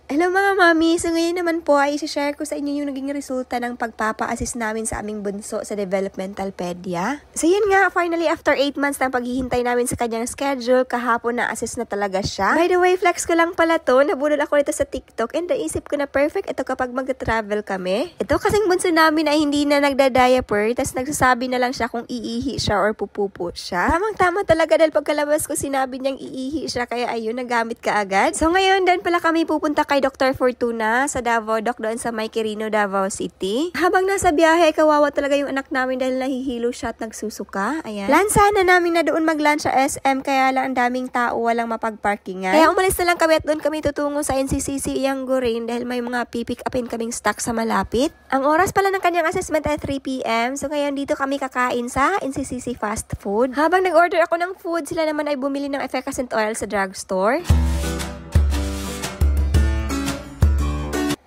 Hello mga mami! So ngayon naman po ay i-share ko sa inyo yung naging resulta ng pagpapa-assist namin sa aming bunso sa developmental pedia. So yun nga, finally after 8 months ng paghihintay namin sa kanyang schedule, kahapon na-assist na talaga siya. By the way, flex ko lang pala to, nabudol ako nito sa TikTok and naisip ko na perfect ito kapag mag-travel kami. Ito kasing bunso namin ay hindi na nagda-diaper, tas nagsasabi na lang siya kung iihi siya or pupupo siya. Tamang-tama talaga dahil pagkalabas ko sinabi niyang iihi siya, kaya ayun, nagamit ka agad. So ngayon, doon pala kami pupunta kay Dr. Fortuna sa Davao Doc doon sa May Quirino, Davao City. Habang nasa biyahe, kawawa talaga yung anak namin dahil nahihilo siya at nagsusuka. Ayan. Plan sana namin na doon mag-lunch sa SM, kaya lang ang daming tao, walang mapag-parkingan. Kaya umalis na lang kami at doon kami tutungo sa NCCC Iangurin dahil may mga pipick upin kaming stock sa malapit. Ang oras pala ng kanyang assessment ay 3 PM. So ngayon dito kami kakain sa NCCC fast food. Habang nag-order ako ng food, sila naman ay bumili ng effervescent oil sa drugstore.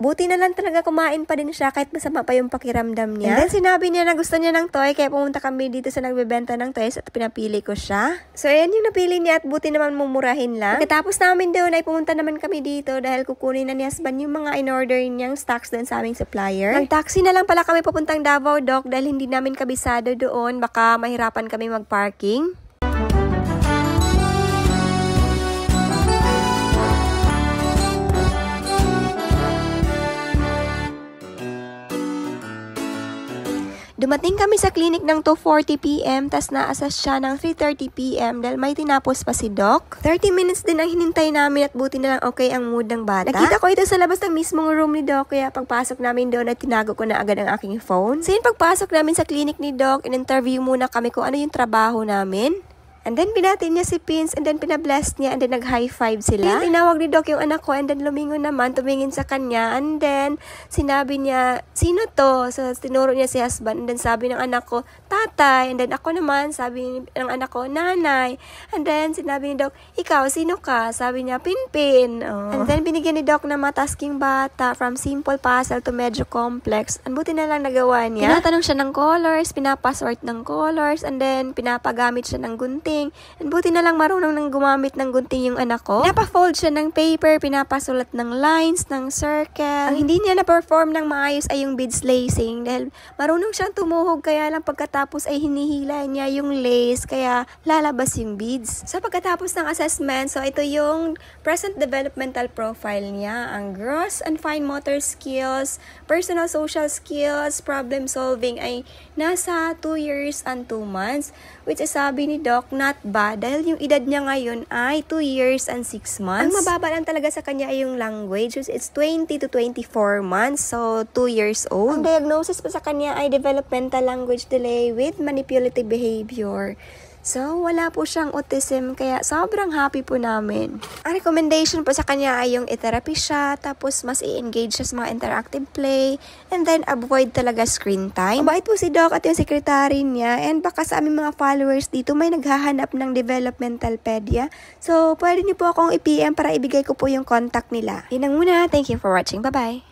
Buti na lang talaga kumain pa din siya kahit masama pa yung pakiramdam niya. And then sinabi niya na gusto niya ng toy, kaya pumunta kami dito sa nagbebenta ng toys at pinapili ko siya. So ayan yung napili niya at buti naman mumurahin lang. Pagkatapos namin doon ay pumunta naman kami dito dahil kukunin na ni husband yung mga in-order niyang stocks doon sa aming supplier. Nag-taxi na lang pala kami papuntang Davao Doc dahil hindi namin kabisado doon, baka mahirapan kami mag-parking. Dumating kami sa clinic ng 2:40 PM, tas na-assess siya ng 3:30 PM dahil may tinapos pa si Doc. 30 minutes din ang hinintay namin at buti na lang okay ang mood ng bata. Nakita ko ito sa labas ng mismong room ni Doc, kaya pagpasok namin doon ay tinago ko na agad ang aking phone. So yun, pagpasok namin sa clinic ni Doc, in-interview muna kami kung ano yung trabaho namin. And then, binati niya si Pins, and then pinabless niya, and then nag-high five sila. Tinawag ni Doc yung anak ko, and then lumingon naman, tumingin sa kanya, and then, sinabi niya, sino to? So, tinuro niya si husband, and then sabi ng anak ko, tatay, and then ako naman, sabi ng anak ko, nanay, and then, sinabi ni Doc, ikaw, sino ka? Sabi niya, Pinpin. Oh. And then, binigyan ni Doc na matasking bata, from simple puzzle to medyo complex, and buti na lang nagawa niya. Tinatanong siya ng colors, pinapasort ng colors, and then, pinapagamit siya ng gunting. And buti na lang marunong nang gumamit ng gunting yung anak ko. Pinapafold siya ng paper, pinapasulat ng lines, ng circle. Ang hindi niya na-perform ng maayos ay yung beads lacing dahil marunong siyang tumuhog, kaya lang pagkatapos ay hinihila niya yung lace kaya lalabas yung beads. So pagkatapos ng assessment, so ito yung present developmental profile niya. Ang gross and fine motor skills, personal social skills, problem solving ay nasa 2 years and 2 months, which is sabi ni Doc, not bad dahil yung edad niya ngayon ay 2 years and 6 months. Ang mababa lang talaga sa kanya ay yung language, which is 20 to 24 months, so 2 years old. Ang diagnosis pa sa kanya ay developmental language delay with manipulative behavior. So, wala po siyang autism, kaya sobrang happy po namin. Ang recommendation po sa kanya ay yung i-therapy siya, tapos mas i-engage siya sa mga interactive play, and then avoid talaga screen time. Mabait po si Doc at yung secretary niya, and baka sa aming mga followers dito may naghahanap ng developmental pedia. So, pwede niyo po akong i-PM para ibigay ko po yung contact nila. Yun ang muna. Thank you for watching. Bye-bye!